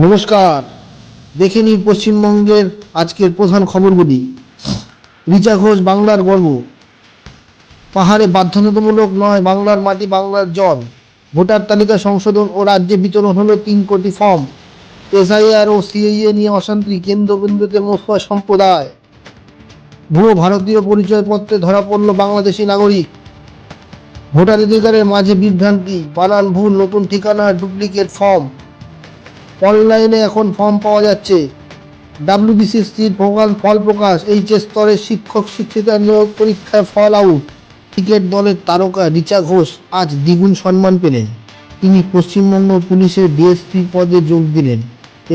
নমস্কার। দেখে নিন পশ্চিমবঙ্গের আজকের প্রধান খবরগুলি। রিচা ঘোষ বাংলার গর্ব, পাহাড়ে বাধ্যতামূলক নয় বাংলার মাটি বাংলার জল। ভোটার তালিকা সংশোধন ও রাজ্যে বিতরণ হলো 3 কোটি ফর্ম। এসআইআর ও সিএএ নিয়ে অশান্তি, কেন্দ্রবিন্দুতে মহুয়া সম্প্রদায়। ভুয়ো ভারতীয় পরিচয়পত্রে ধরা পড়ল বাংলাদেশি নাগরিক। ভোটাধিকারের মাঝে বিভ্রান্তি, বানান ভুল, নতুন ঠিকানা, ডুপ্লিকেট ফর্ম। অনলাইনে এখন ফর্ম পাওয়া যাচ্ছে। ডাব্লিউবিসিএসসির ফল প্রকাশ, এইচএস স্তরের শিক্ষক শিক্ষিকা নিয়োগ পরীক্ষার ফল আউট। ক্রিকেট দলের তারকা রিচা ঘোষ আজ দ্বিগুণ সম্মান পেলেন। তিনি পশ্চিমবঙ্গ পুলিশের ডিএসপি পদে যোগ দিলেন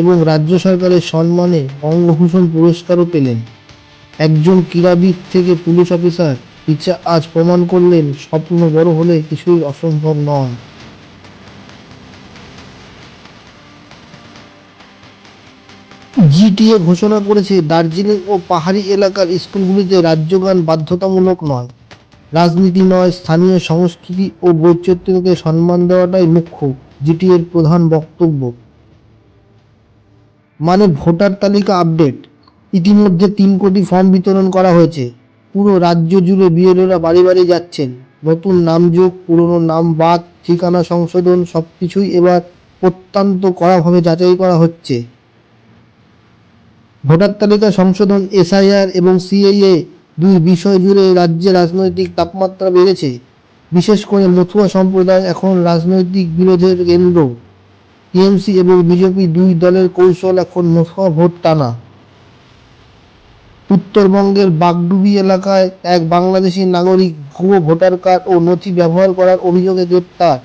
এবং রাজ্য সরকারের সম্মানে বঙ্গভূষণ পুরস্কারও পেলেন। একজন ক্রীড়াবিদ থেকে পুলিশ অফিসার, রিচা আজ প্রমাণ করলেন স্বপ্ন বড় হলে কিছুই অসম্ভব নয়। জিটিএ ঘোষণা করেছে দার্জিলিং ও পাহাড়ি এলাকার স্কুলগুলিতে রাজ্যগান বাধ্যতামূলক নয়। রাজনীতি নয়, স্থানীয় সংস্কৃতি ও বৈচিত্র্যকে সম্মান দেওয়াটাই মুখ্য, জিটিএর প্রধান বক্তব্য। ভোটার তালিকা আপডেট। ইতিমধ্যে 3 কোটি ফর্ম বিতরণ করা হয়েছে। পুরো রাজ্য জুড়ে বিএলওরা বাড়ি বাড়ি যাচ্ছেন। নতুন নাম যোগ, পুরনো নাম বাদ, ঠিকানা সংশোধন সবকিছুই এবার অত্যন্ত কড়াভাবে যাচাই করা হচ্ছে। ভোটার তালিকা সংশোধন, এসআইআর এবং সিএএ দুই বিষয় জুড়ে রাজ্যে রাজনৈতিক তাপমাত্রা বেড়েছে। বিশেষ করে মতুয়া সম্প্রদায় এখন রাজনৈতিক বিরোধের কেন্দ্র। টিএমসি এবং বিজেপি দুই দলের কৌশল এখন মতুয়া ভোট টানা। উত্তরবঙ্গের বাগডুবি এলাকায় এক বাংলাদেশি নাগরিক ভুয়ো ভোটার কার্ড ও নথি ব্যবহার করার অভিযোগে গ্রেপ্তার।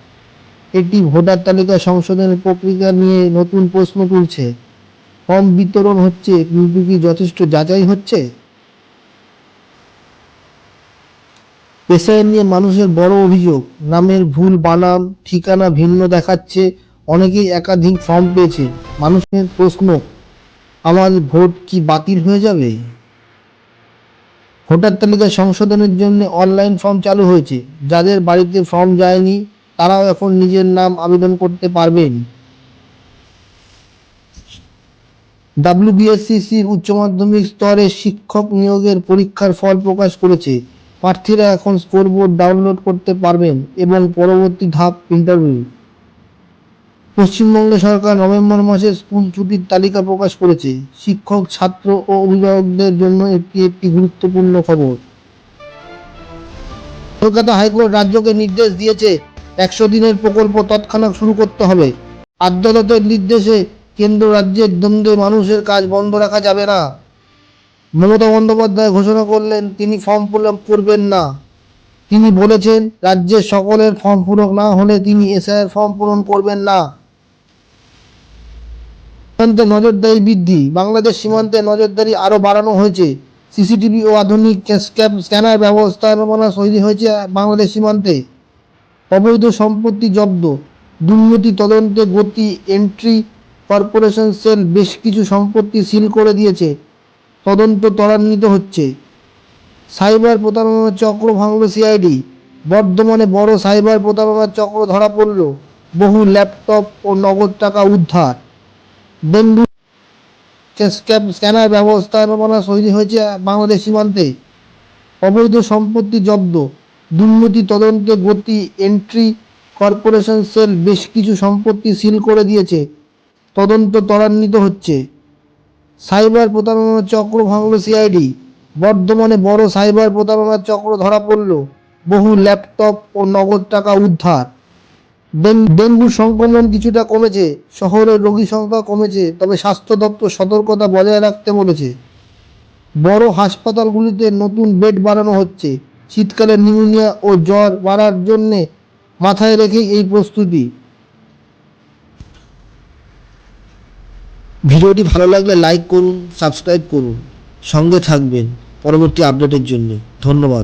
এটি ভোটার তালিকা সংশোধনের প্রক্রিয়া নিয়ে নতুন প্রশ্ন তুলছে। ফর্ম বিতরণ হচ্ছে, কিন্তু কি যথেষ্ট যাচাই হচ্ছে? এসআইআর নিয়ে মানুষের বড় অভিযোগ, নামের ভুল, বানান, ঠিকানা ভিন্ন দেখাচ্ছে। অনেকেই একাধিক ফর্ম পেয়েছে। মানুষের প্রশ্ন, আমার ভোট কি বাতিল হয়ে যাবে? ভোটার তালিকা সংশোধনের জন্য অনলাইন ফর্ম চালু হয়েছে। যাদের বাড়িতে ফর্ম যায়নি তারাও এখন নিজের নাম আবেদন করতে পারবেন। ডাব্লিউবিএসসিসির উচ্চ মাধ্যমিক স্তরের শিক্ষক নিয়োগের পরীক্ষার ফল প্রকাশ করেছে। প্রার্থীরা এখন স্কোরবোর্ড ডাউনলোড করতে পারবেন এবং পরবর্তী ধাপ ইন্টারভিউ। পশ্চিমবঙ্গ সরকার নভেম্বর মাসে স্কুল ছুটির তালিকা প্রকাশ করেছে। শিক্ষক, ছাত্র ও অভিভাবকদের জন্য এটি একটি গুরুত্বপূর্ণ খবর। কলকাতা হাইকোর্ট রাজ্যকে নির্দেশ দিয়েছে 100 দিনের প্রকল্প তৎক্ষণাৎ শুরু করতে হবে। আদালতের নির্দেশে কেন্দ্র রাজ্যের দ্বন্দ্বে মানুষের কাজ বন্ধ রাখা যাবে না। মমতা বন্দ্যোপাধ্যায় ঘোষণা করলেন তিনি ফর্ম ফিল আপ করবেন না। তিনি বলেছেন রাজ্যের সকলের ফর্ম পূরণ না হলে তিনি এসআইআর ফর্ম পূরণ করবেন না। সীমান্তে নজরদারি বৃদ্ধি, বাংলাদেশ সীমান্তে নজরদারি আরও বাড়ানো হয়েছে। সিসিটিভি ও আধুনিক স্ক্যানার ব্যবস্থাপনা তৈরি হয়েছে বাংলাদেশ সীমান্তে। অবৈধ সম্পত্তি জব্দ, দুর্নীতি তদন্তে গতি, এন্ট্রি কর্পোরেশন সেল বেশ কিছু সম্পত্তি সিল করে দিয়েছে, তদন্ত ত্বরান্বিত হচ্ছে। সাইবার প্রতারণার চক্র ভাঙল সিআইডি, বর্ধমানে বড় সাইবার প্রতারণার চক্র ধরা পড়ল, বহু ল্যাপটপ ও নগদ টাকা উদ্ধার। ডেঙ্গু স্ক্যানার ব্যবস্থাপনা তৈরি হয়েছে বাংলাদেশ সীমান্তে। অবৈধ সম্পত্তি জব্দ, দুর্নীতি তদন্তে গতি, এন্ট্রি কর্পোরেশন সেল বেশ কিছু সম্পত্তি সিল করে দিয়েছে, তদন্ত ত্বরান্বিত হচ্ছে। সাইবার প্রতারণার চক্র ভাঙল সিআইডি, বর্ধমানে বড় সাইবার প্রতারণার চক্র ধরা পড়ল, বহু ল্যাপটপ ও নগদ টাকা উদ্ধার। ডেঙ্গুর সংক্রমণ কিছুটা কমেছে, শহরের রোগী সংখ্যা কমেছে, তবে স্বাস্থ্য দপ্তর সতর্কতা বজায় রাখতে বলেছে। বড় হাসপাতালগুলিতে নতুন বেড বানানো হচ্ছে। শীতকালে নিউমোনিয়া ও জ্বর বাড়ার জন্যে মাথায় রেখেই এই প্রস্তুতি। ভিডিওটি ভালো লাগলে লাইক করুন, সাবস্ক্রাইব করুন, সঙ্গে থাকবেন পরবর্তী আপডেটের জন্য। ধন্যবাদ।